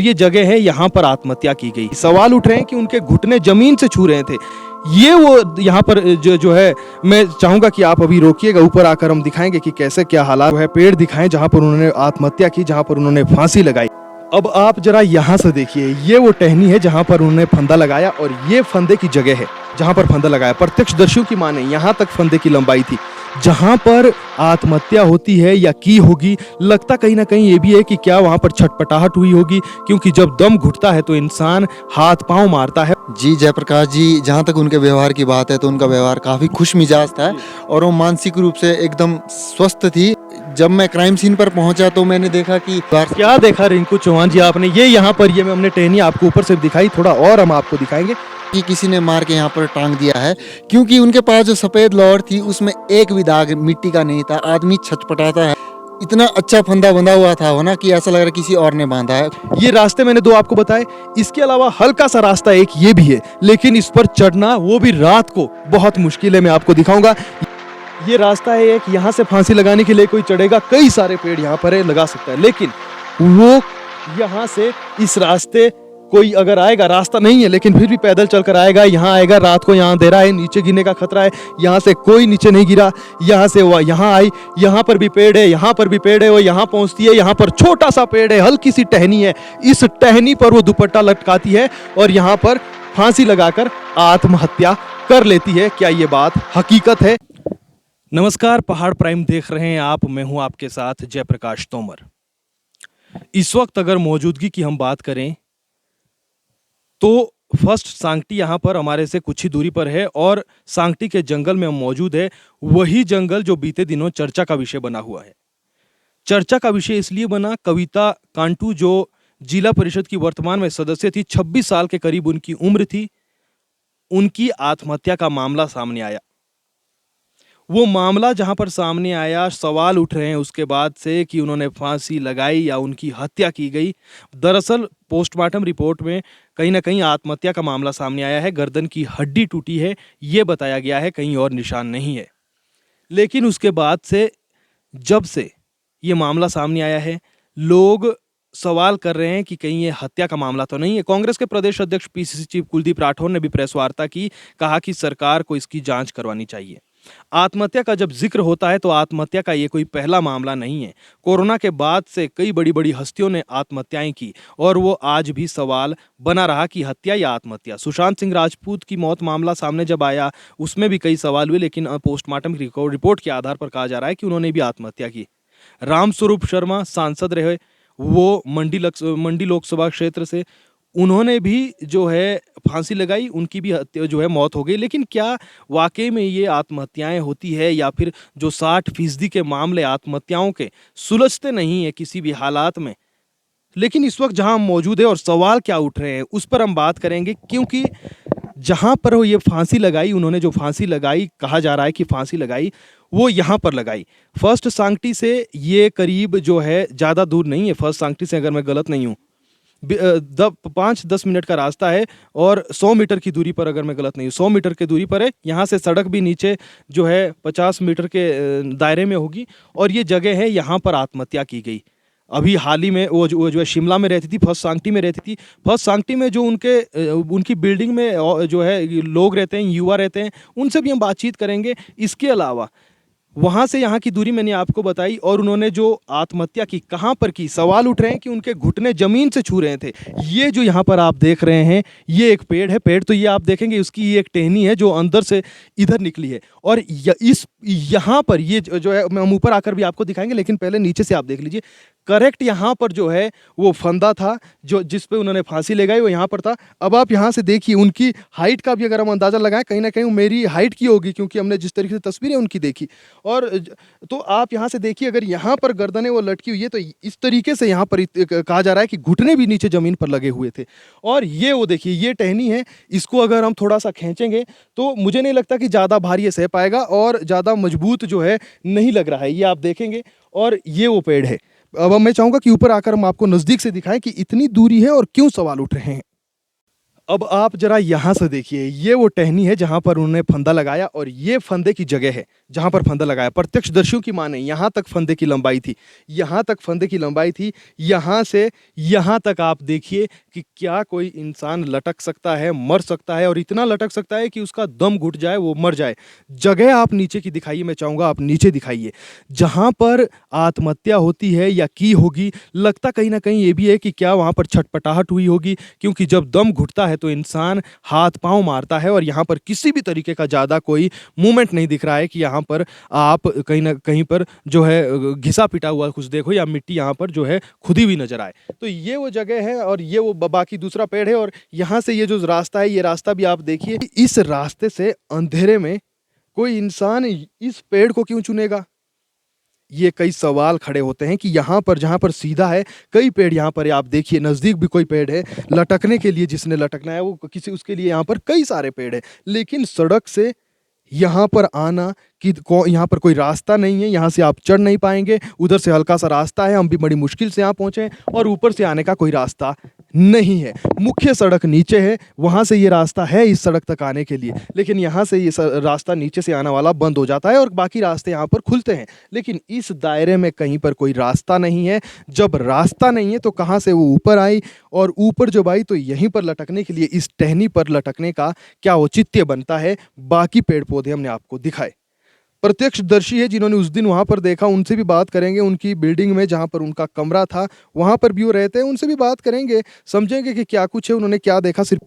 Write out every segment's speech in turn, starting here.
ये जगह है, यहाँ पर आत्महत्या की गई। सवाल उठ रहे हैं कि उनके घुटने जमीन से छू रहे थे। ये वो यहाँ पर जो है, मैं चाहूंगा कि आप अभी रोकिएगा, ऊपर आकर हम दिखाएंगे कि कैसे क्या हालात है। पेड़ दिखाएं जहाँ पर उन्होंने आत्महत्या की, जहाँ पर उन्होंने फांसी लगाई। अब आप जरा यहाँ से देखिए, ये वो टहनी है जहाँ पर उन्होंने फंदा लगाया और ये फंदे की जगह है जहाँ पर फंदा लगाया। प्रत्यक्षदर्शियों की माने यहाँ तक फंदे की लंबाई थी। जहां पर आत्महत्या होती है या की होगी, लगता कहीं ना कहीं ये भी है कि क्या वहां पर छटपटाहट हुई होगी, क्योंकि जब दम घुटता है तो इंसान हाथ पांव मारता है। जी जयप्रकाश जी, जहाँ तक उनके व्यवहार की बात है तो उनका व्यवहार काफ़ी खुश मिजाज था और वो मानसिक रूप से एकदम स्वस्थ थी। जब मैं क्राइम सीन पर पहुंचा तो मैंने देखा कि क्या देखा रिंकू चौहान जी आपने? ये यहाँ पर ये हमने टहनी आपको ऊपर से दिखाई, थोड़ा और हम आपको दिखाएंगे कि किसी ने मार के यहाँ पर टांग दिया है, क्योंकि उनके पास जो सफ़ेद लौट थी उसमें एक भी दाग मिट्टी का नहीं था। आदमी छटपटाता है, इतना अच्छा फंदा बंधा हुआ था वो ना कि ऐसा लग रहा है किसी और ने बांधा है। ये रास्ते मैंने दो आपको बताए, इसके अलावा हल्का सा रास्ता एक ये भी है, लेकिन इस पर चढ़ना वो भी रात को बहुत मुश्किल है। मैं आपको दिखाऊंगा। ये रास्ता है एक, यहाँ से फांसी लगाने के लिए कोई चढ़ेगा, कई सारे पेड़ यहाँ पर है, लगा सकता है, लेकिन वो यहाँ से इस रास्ते कोई अगर आएगा, रास्ता नहीं है लेकिन फिर भी पैदल चलकर आएगा, यहाँ आएगा, रात को यहाँ अंधेरा है, नीचे गिरने का खतरा है। यहाँ से कोई नीचे नहीं गिरा, यहाँ से वो यहाँ आई, यहाँ पर भी पेड़ है, यहाँ पर भी पेड़ है, वो यहाँ पहुँचती है, यहाँ पर छोटा सा पेड़ है, हल्की सी टहनी है, इस टहनी पर वो दुपट्टा लटकाती है और यहाँ पर फांसी लगाकर आत्महत्या कर लेती है। क्या ये बात हकीकत है? नमस्कार, पहाड़ प्राइम देख रहे हैं आप, मैं हूं आपके साथ जयप्रकाश तोमर। इस वक्त अगर मौजूदगी की हम बात करें तो फर्स्ट सांगटी यहाँ पर हमारे से कुछ ही दूरी पर है और सांगटी के जंगल में हम मौजूद है, वही जंगल जो बीते दिनों चर्चा का विषय बना हुआ है। चर्चा का विषय इसलिए बना, कविता कांटू जो जिला परिषद की वर्तमान में सदस्य थी, 26 साल के करीब उनकी उम्र थी, उनकी आत्महत्या का मामला सामने आया। वो मामला जहां पर सामने आया, सवाल उठ रहे हैं उसके बाद से कि उन्होंने फांसी लगाई या उनकी हत्या की गई। दरअसल पोस्टमार्टम रिपोर्ट में कहीं ना कहीं आत्महत्या का मामला सामने आया है, गर्दन की हड्डी टूटी है ये बताया गया है, कहीं और निशान नहीं है। लेकिन उसके बाद से, जब से ये मामला सामने आया है, लोग सवाल कर रहे हैं कि कहीं ये हत्या का मामला तो नहीं है। कांग्रेस के प्रदेश अध्यक्ष पीसीसी चीफ कुलदीप राठौर ने भी प्रेस वार्ता की, कहा कि सरकार को इसकी जांच करवानी चाहिए। आत्महत्या का जब जिक्र होता है तो आत्महत्या का ये कोई पहला मामला नहीं है। कोरोना के बाद से कई बड़ी बड़ी हस्तियों ने आत्महत्याएं की और वो आज भी सवाल बना रहा कि हत्या या आत्महत्या। सुशांत सिंह राजपूत की मौत मामला सामने जब आया उसमें भी कई सवाल हुए, लेकिन पोस्टमार्टम रिपोर्ट के आधार पर कहा जा रहा है कि उन्होंने भी आत्महत्या की। रामस्वरूप शर्मा सांसद रहे, वो मंडी लोकसभा क्षेत्र से, उन्होंने भी जो है फांसी लगाई, उनकी भी हत्या जो है मौत हो गई। लेकिन क्या वाकई में ये आत्महत्याएं होती है या फिर जो 60% के मामले आत्महत्याओं के सुलझते नहीं है किसी भी हालात में? लेकिन इस वक्त जहां हम मौजूद है और सवाल क्या उठ रहे हैं उस पर हम बात करेंगे, क्योंकि जहां पर वो ये फांसी लगाई, उन्होंने जो फांसी लगाई, कहा जा रहा है कि फांसी लगाई, वो यहाँ पर लगाई। फर्स्ट सांगटी से ये करीब जो है ज़्यादा दूर नहीं है, फर्स्ट सांगटी से अगर मैं गलत नहीं हूँ 5-10 मिनट का रास्ता है और 100 मीटर की दूरी पर, अगर मैं गलत नहीं हूँ 100 मीटर की दूरी पर है। यहाँ से सड़क भी नीचे जो है 50 मीटर के दायरे में होगी और ये जगह है, यहाँ पर आत्महत्या की गई। अभी हाल ही में वो जो है शिमला में रहती थी, फर्स्ट सांगटी में रहती थी। फर्स्ट सांगटी में जो उनकी बिल्डिंग में जो है लोग रहते हैं, युवा रहते हैं, उनसे भी हम बातचीत करेंगे। इसके अलावा वहां से यहाँ की दूरी मैंने आपको बताई और उन्होंने जो आत्महत्या की, कहाँ पर की, सवाल उठ रहे हैं कि उनके घुटने जमीन से छू रहे थे। ये जो यहाँ पर आप देख रहे हैं ये एक पेड़ है, पेड़ तो ये आप देखेंगे उसकी ये एक टहनी है जो अंदर से इधर निकली है और यहाँ पर ये जो है हम ऊपर आकर भी आपको दिखाएंगे, लेकिन पहले नीचे से आप देख लीजिए। करेक्ट यहाँ पर जो है वो फंदा था जो जिस पे उन्होंने फांसी लगाई, वो यहाँ पर था। अब आप यहाँ से देखिए उनकी हाइट का भी अगर हम अंदाजा लगाएं, कहीं ना कहीं मेरी हाइट की होगी, क्योंकि हमने जिस तरीके से तस्वीरें उनकी देखी। और तो आप यहाँ से देखिए, अगर यहाँ पर गर्दनें वो लटकी हुई है तो इस तरीके से यहाँ पर कहा जा रहा है कि घुटने भी नीचे जमीन पर लगे हुए थे। और ये वो देखिए ये टहनी है, इसको अगर हम थोड़ा सा खींचेंगे तो मुझे नहीं लगता कि ज़्यादा भारी ये सह पाएगा और ज़्यादा मजबूत जो है नहीं लग रहा है, ये आप देखेंगे। और ये वो पेड़ है। अब मैं चाहूँगा कि ऊपर आकर हम आपको नज़दीक से दिखाएं कि इतनी दूरी है और क्यों सवाल उठ रहे हैं। अब आप जरा यहाँ से देखिए, ये वो टहनी है जहाँ पर उन्होंने फंदा लगाया और ये फंदे की जगह है जहाँ पर फंदा लगाया। प्रत्यक्षदर्शियों की माने यहाँ तक फंदे की लंबाई थी, यहाँ तक फंदे की लंबाई थी, यहाँ से यहाँ तक आप देखिए कि क्या कोई इंसान लटक सकता है, मर सकता है और इतना लटक सकता है कि उसका दम घुट जाए, वो मर जाए। जगह आप नीचे की दिखाइए, मैं चाहूँगा आप नीचे दिखाइए। जहाँ पर आत्महत्या होती है या की होगी, लगता कहीं न कहीं ये भी है कि क्या वहाँ पर छटपटाहट हुई होगी, क्योंकि जब दम घुटता है तो इंसान हाथ-पाँव मारता है और यहाँ पर किसी भी तरीके का ज़्यादा कोई मूवमेंट नहीं दिख रहा है कि यहाँ पर आप कहीं न कहीं पर जो है घिसा-पिटा हुआ कुछ देखो या मिट्टी यहाँ पर जो है खुदी हुई नज़र आए। तो ये वो जगह है और ये वो ब बाकी दूसरा पेड़ है और यहाँ से ये जो रास्ता है, ये रास्ता भी आप देखिए। इस रास्ते से अंधेरे में कोई इंसान इस पेड़ को क्यों चुनेगा? ये कई सवाल खड़े होते हैं कि यहाँ पर जहाँ पर सीधा है, कई पेड़ यहाँ पर आप देखिए, नज़दीक भी कोई पेड़ है, लटकने के लिए जिसने लटकना है वो किसी उसके लिए यहाँ पर कई सारे पेड़ हैं। लेकिन सड़क से यहाँ पर आना कि यहाँ पर कोई रास्ता नहीं है, यहाँ से आप चढ़ नहीं पाएँगे, उधर से हल्का-सा रास्ता है, हम भी बड़ी मुश्किल से यहाँ पहुँचे हैं और ऊपर से आने का कोई रास्ता नहीं है। मुख्य सड़क नीचे है, वहाँ से ये रास्ता है इस सड़क तक आने के लिए, लेकिन यहाँ से ये रास्ता नीचे से आने वाला बंद हो जाता है और बाकी रास्ते यहाँ पर खुलते हैं। लेकिन इस दायरे में कहीं पर कोई रास्ता नहीं है, जब रास्ता नहीं है तो कहाँ से वो ऊपर आई और ऊपर जब आई तो यहीं पर लटकने के लिए, इस टहनी पर लटकने का क्या औचित्य बनता है, बाकी पेड़-पौधे हमने आपको दिखाए। प्रत्यक्षदर्शी है जिन्होंने उस दिन वहाँ पर देखा, उनसे भी बात करेंगे, उनकी बिल्डिंग में जहाँ पर उनका कमरा था, वहाँ पर भी वो रहते हैं, उनसे भी बात करेंगे, समझेंगे कि क्या कुछ है, उन्होंने क्या देखा सिर्फ।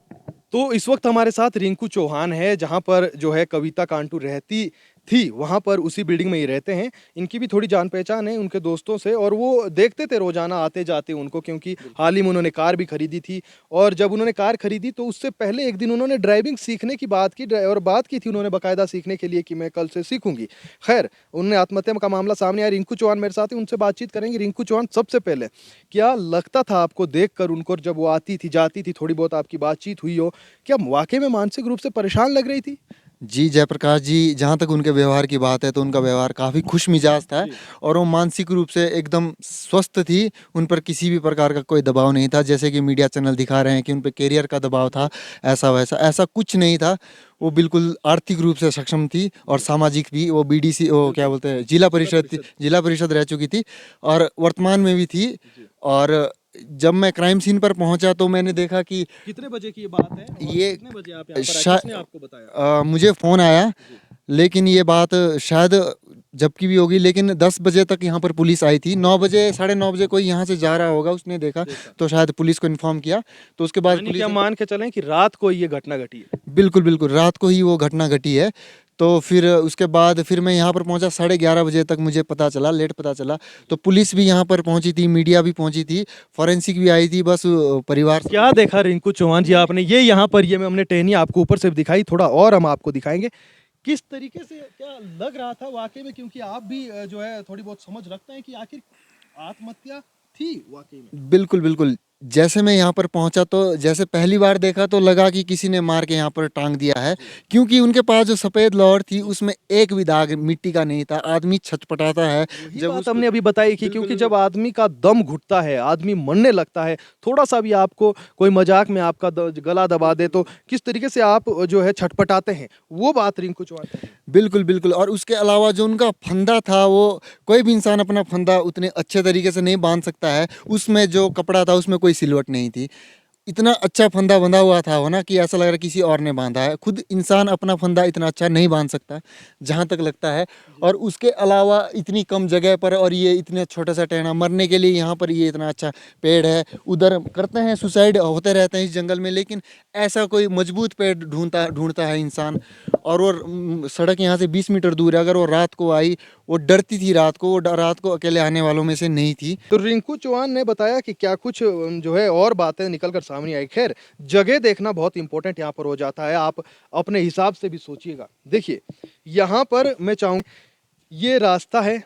तो इस वक्त हमारे साथ रिंकू चौहान है, जहाँ पर जो है कविता कांटू रहती थी, वहाँ पर उसी बिल्डिंग में ही रहते हैं। इनकी भी थोड़ी जान-पहचान है उनके दोस्तों से और वो देखते थे रोज़ाना आते-जाते उनको, क्योंकि हाल ही में उन्होंने कार भी खरीदी थी और जब उन्होंने कार खरीदी तो उससे पहले एक दिन उन्होंने ड्राइविंग सीखने की बात की और बात की थी उन्होंने बाकायदा सीखने के लिए कि मैं कल से सीखूँगी। ख़ैर, उन्होंने आत्महत्या का मामला सामने आया, रिंकू चौहान मेरे साथ हैं, उनसे बातचीत करेंगे। रिंकू चौहान, सबसे पहले क्या लगता था आपको देखकर उनको, जब वो आती थी, जाती थी, थोड़ी बहुत आपकी बातचीत हुई हो, क्या वाक़ई में मानसिक रूप से परेशान लग रही थी? जी, जयप्रकाश जी, जहाँ तक उनके व्यवहार की बात है तो उनका व्यवहार काफ़ी खुश मिजाज था जी। और वो मानसिक रूप से एकदम स्वस्थ थी। उन पर किसी भी प्रकार का कोई दबाव नहीं था, जैसे कि मीडिया चैनल दिखा रहे हैं कि उन पे करियर का दबाव था, ऐसा-वैसा, ऐसा कुछ नहीं था। वो बिल्कुल आर्थिक रूप से सक्षम थी और सामाजिक भी, वो बीडीसी, वो क्या बोलते हैं, जिला परिषद रह चुकी थी और वर्तमान में भी थी। जी। और जब मैं क्राइम सीन पर पहुँचा तो मैंने देखा कि कितने बजे की ये बात है और ये कितने बजे आप यहाँ पर आए? शा किसने आपको बताया? मुझे फ़ोन आया, जी। लेकिन ये बात शायद जबकि भी होगी, लेकिन 10 बजे तक यहाँ पर पुलिस आई थी। 9 बजे, साढ़े 9 बजे कोई यहाँ से जा रहा होगा, उसने देखा, देखा। तो शायद पुलिस को इन्फॉर्म किया। तो उसके बाद यानी पुलिस कि हम मान के चलें कि रात को ये घटना घटी है। बिल्कुल, बिल्कुल, रात को ही वो घटना घटी है। तो फिर उसके बाद फिर मैं यहाँ पर पहुँचा, साढ़े 11 बजे तक मुझे पता चला, लेट पता चला। तो पुलिस भी यहाँ पर पहुँची थी, मीडिया भी पहुँची थी, फॉरेंसिक भी आई थी, बस परिवार क्या देखा रिंकू चौहान जी आपने? ये यहाँ पर ये हमने टहनी आपको ऊपर से दिखाई, थोड़ा और हम आपको दिखाएँगे। किस तरीके से क्या लग रहा था वाक़ई में, क्योंकि आप भी जो है थोड़ी बहुत समझ रखते हैं कि आखिर आत्महत्या थी वाक़ई में? बिल्कुल, बिल्कुल। जैसे मैं यहाँ पर पहुँचा तो जैसे पहली बार देखा तो लगा कि किसी ने मार के यहाँ पर टाँग दिया है, क्योंकि उनके पास जो सफ़ेद लौर थी उसमें एक भी दाग मिट्टी का नहीं था। आदमी छटपटाता है वही जब बात उसको हमने अभी बताई कि बिल्कुल, क्योंकि बिल्कुल। जब आदमी का दम घुटता है, आदमी मरने लगता है, थोड़ा-सा भी आपको कोई मज़ाक में आपका गला दबा दे तो किस तरीके से आप जो है छटपटाते हैं, वो बात रिंकू चौहान कर रही हैं। बिल्कुल, बिल्कुल। और उसके अलावा जो उनका फंदा था, वो कोई भी इंसान अपना फंदा उतने अच्छे तरीके से नहीं बाँध सकता है। उसमें जो कपड़ा था उसमें कोई सिलवट नहीं थी। इतना अच्छा फंदा बंधा हुआ था वो ना कि ऐसा लग रहा है किसी और ने बाँधा है। खुद इंसान अपना फंदा इतना अच्छा नहीं बाँध सकता, जहाँ तक लगता है। और उसके अलावा इतनी कम जगह पर और ये इतने छोटा सा टहना, मरने के लिए यहाँ पर ये इतना अच्छा पेड़ है। उधर करते हैं, सुसाइड होते रहते हैं इस जंगल में, लेकिन ऐसा कोई मजबूत पेड़ ढूँढता ढूँढता है इंसान। और वो सड़क यहाँ से 20 मीटर दूर है। अगर वो रात को आई, वो डरती थी रात को, वो रात को अकेले आने वालों में से नहीं थी। तो रिंकू चौहान ने बताया कि क्या कुछ जो है और बातें निकल कर सामने आई। खैर, जगह देखना बहुत इंपॉर्टेंट यहाँ पर हो जाता है, आप अपने हिसाब से भी सोचिएगा। देखिए, यहाँ पर मैं चाहूँ, ये रास्ता है,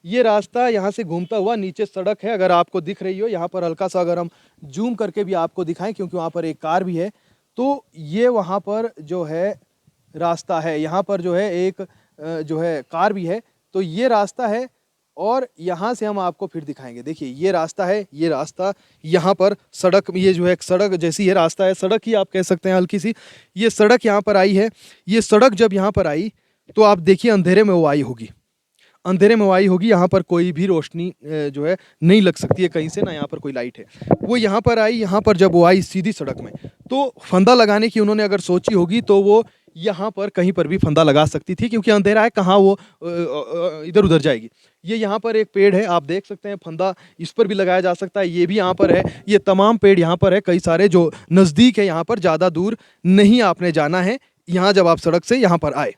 ये रास्ता यहाँ से घूमता हुआ नीचे सड़क है, अगर आपको दिख रही हो यहाँ पर हल्का-सा अगर हम ज़ूम करके भी आपको दिखाएँ, क्योंकि वहाँ पर एक कार भी है, तो ये वहाँ पर जो है रास्ता है, यहाँ पर जो है एक जो है कार भी है, तो ये रास्ता है और यहाँ से हम आपको फिर दिखाएंगे। देखिए ये रास्ता है, ये रास्ता यहाँ पर सड़क, ये जो है एक सड़क जैसी है, रास्ता है, सड़क ही आप कह सकते हैं हल्की सी। ये सड़क यहाँ पर आई है। ये सड़क जब यहाँ पर आई तो आप देखिए अंधेरे में वो आई होगी, अंधेरे में वो आई होगी। यहाँ पर कोई भी रोशनी जो है नहीं लग सकती है कहीं से, ना यहाँ पर कोई लाइट है। वो यहाँ पर आई, यहाँ पर जब वो आई सीधी सड़क में, तो फंदा लगाने की उन्होंने अगर सोची होगी तो वो यहाँ पर कहीं पर भी फंदा लगा सकती थी, क्योंकि अंधेरा है, कहाँ वो इधर उधर जाएगी। ये यहाँ पर एक पेड़ है, आप देख सकते हैं, फंदा इस पर भी लगाया जा सकता है। ये भी यहाँ पर है, ये तमाम पेड़ यहाँ पर है, कई सारे जो नज़दीक है, यहाँ पर ज़्यादा दूर नहीं आपने जाना है। यहाँ जब आप सड़क से यहाँ पर आए,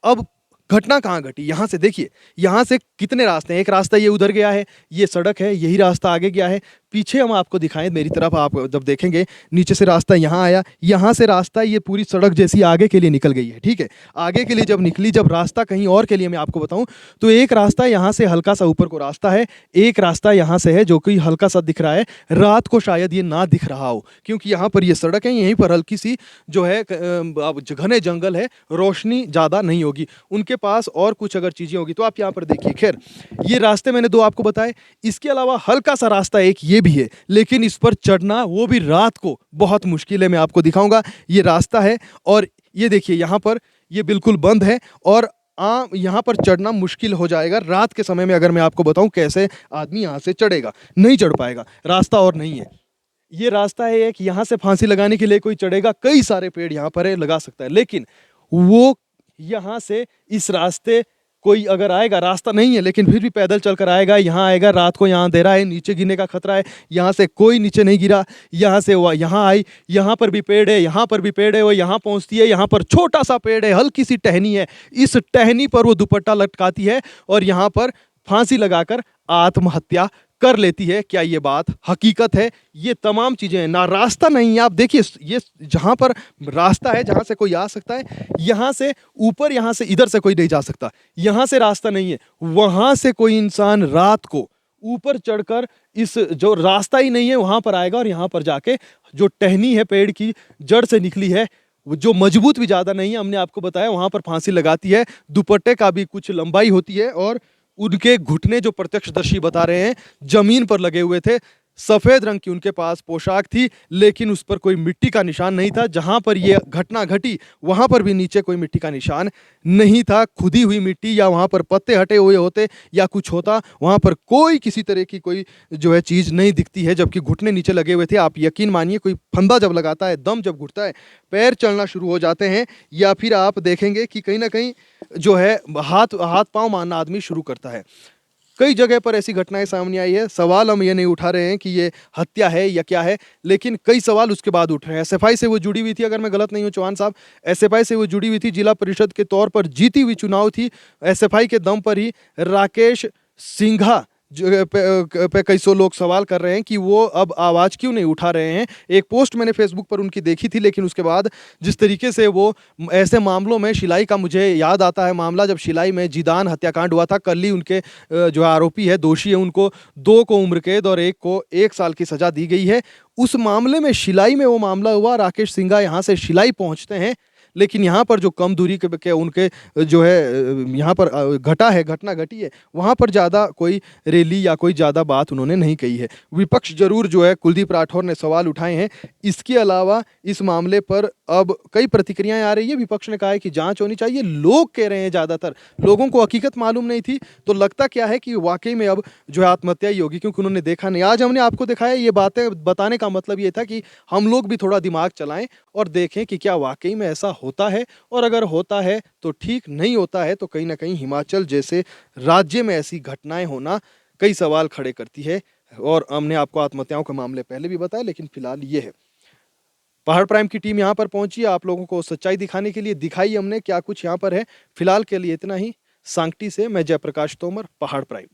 अब घटना कहाँ घटी, यहाँ से देखिए, यहाँ से कितने रास्ते हैं। एक रास्ता ये उधर गया है, ये सड़क है, यही रास्ता आगे गया है। पीछे हम आपको दिखाएं, मेरी तरफ आप जब देखेंगे, नीचे से रास्ता यहाँ आया, यहाँ से रास्ता ये पूरी सड़क जैसी आगे के लिए निकल गई है। ठीक है, आगे के लिए जब निकली, जब रास्ता कहीं और के लिए मैं आपको बताऊं तो एक रास्ता यहाँ से हल्का सा ऊपर को रास्ता है, एक रास्ता यहाँ से है जो कि हल्का सा दिख रहा है। रात को शायद ये ना दिख रहा हो, क्योंकि यहाँ पर ये सड़क है, यहीं पर हल्की सी जो है घने जंगल है, रोशनी ज़्यादा नहीं होगी। उनके पास और कुछ अगर चीज़ें होगी तो आप यहाँ पर देखिए। खैर, ये रास्ते मैंने दो आपको बताए, इसके अलावा हल्का सा रास्ता एक ये भी है, लेकिन इस पर चढ़ना वो भी रात को बहुत मुश्किल है। मैं आपको दिखाऊंगा, ये रास्ता है और ये देखिए यहाँ पर ये बिल्कुल बंद है और यहाँ पर चढ़ना मुश्किल हो जाएगा रात के समय में। अगर मैं आपको बताऊं कैसे आदमी यहाँ से चढ़ेगा, नहीं चढ़ पाएगा, रास्ता और नहीं है। ये रास्ता है एक, यहाँ से फांसी लगाने के लिए कोई चढ़ेगा, कई सारे पेड़ यहाँ पर है, लगा सकता है, लेकिन वो यहाँ से इस रास्ते कोई अगर आएगा, रास्ता नहीं है लेकिन फिर भी पैदल चलकर आएगा, यहाँ आएगा, रात को यहाँ अंधेरा है, नीचे गिरने का खतरा है। यहाँ से कोई नीचे नहीं गिरा, यहाँ से वो यहाँ आई, यहाँ पर भी पेड़ है, यहाँ पर भी पेड़ है, वो यहाँ पहुँचती है, यहाँ पर छोटा सा पेड़ है, हल्की सी टहनी है, इस टहनी पर वो दुपट्टा लटकाती है और यहाँ पर फांसी लगाकर आत्महत्या कर लेती है। क्या ये बात हकीकत है? ये तमाम चीजें हैं, ना रास्ता नहीं है। आप देखिए, ये जहां पर रास्ता है, जहां से कोई आ सकता है, यहां से ऊपर, यहां से इधर से कोई नहीं जा सकता, यहां से रास्ता नहीं है। वहां से कोई इंसान रात को ऊपर चढ़कर इस जो रास्ता ही नहीं है वहां पर आएगा और यहां पर जाके जो टहनी है पेड़ की जड़ से निकली है, जो मजबूत भी ज्यादा नहीं है, हमने आपको बताया, वहां पर फांसी लगाती है। दुपट्टे का भी कुछ लंबाई होती है और उनके घुटने जो प्रत्यक्षदर्शी बता रहे हैं जमीन पर लगे हुए थे। सफेद रंग की उनके पास पोशाक थी, लेकिन उस पर कोई मिट्टी का निशान नहीं था। जहां पर यह घटना घटी वहां पर भी नीचे कोई मिट्टी का निशान नहीं था। खुदी हुई मिट्टी या वहां पर पत्ते हटे हुए होते या कुछ होता, वहां पर कोई किसी तरह की कोई जो है चीज नहीं दिखती है, जबकि घुटने नीचे लगे हुए थे। आप यकीन मानिए, कोई फंदा जब लगाता है, दम जब घुटता है, पैर चलना शुरू हो जाते हैं, या फिर आप देखेंगे कि कहीं ना कहीं जो है हाथ पांव मारना आदमी शुरू करता है। कई जगह पर ऐसी घटनाएं सामने आई है। सवाल हम ये नहीं उठा रहे हैं कि ये हत्या है या क्या है, लेकिन कई सवाल उसके बाद उठ रहे हैं। एसएफआई से वो जुड़ी हुई थी, अगर मैं गलत नहीं हूं चौहान साहब, एसएफआई से वो जुड़ी हुई थी, जिला परिषद के तौर पर जीती हुई चुनाव थी। एसएफआई के दम पर ही राकेश सिंघा पे कई सौ लोग सवाल कर रहे हैं कि वो अब आवाज़ क्यों नहीं उठा रहे हैं। एक पोस्ट मैंने फेसबुक पर उनकी देखी थी, लेकिन उसके बाद जिस तरीके से वो ऐसे मामलों में, शिलाई का मुझे याद आता है मामला, जब शिलाई में जीदान हत्याकांड हुआ था, कल ही उनके जो आरोपी है, दोषी है, उनको 2 को उम्र कैद और 1 को 1 साल की सज़ा दी गई है। उस मामले में शिलाई में वो मामला हुआ, राकेश सिंघा यहाँ से शिलाई पहुँचते हैं, लेकिन यहाँ पर जो कम दूरी के उनके जो है यहाँ पर घटना घटी है, वहाँ पर ज़्यादा कोई रैली या कोई ज़्यादा बात उन्होंने नहीं कही है। विपक्ष जरूर जो है, कुलदीप राठौर ने सवाल उठाए हैं। इसके अलावा इस मामले पर अब कई प्रतिक्रियाएं आ रही है। विपक्ष ने कहा है कि जांच होनी चाहिए। लोग कह रहे हैं, ज़्यादातर लोगों को हकीकत मालूम नहीं थी, तो लगता क्या है कि वाकई में अब जो है आत्महत्या ही होगी, क्योंकि उन्होंने देखा नहीं। आज हमने आपको दिखाया, ये बातें बताने का मतलब ये था कि हम लोग भी थोड़ा दिमाग चलाएं और देखें कि क्या वाकई में ऐसा होता है, और अगर होता है तो ठीक, नहीं होता है तो कहीं ना कहीं हिमाचल जैसे राज्य में ऐसी घटनाएं होना कई सवाल खड़े करती है। और हमने आपको आत्महत्याओं के मामले पहले भी बताया, लेकिन फिलहाल ये है। पहाड़ प्राइम की टीम यहाँ पर पहुंची है आप लोगों को सच्चाई दिखाने के लिए। दिखाई हमने क्या कुछ यहाँ पर है। फिलहाल के लिए इतना ही। सांगटी से मैं जयप्रकाश तोमर, पहाड़ प्राइम।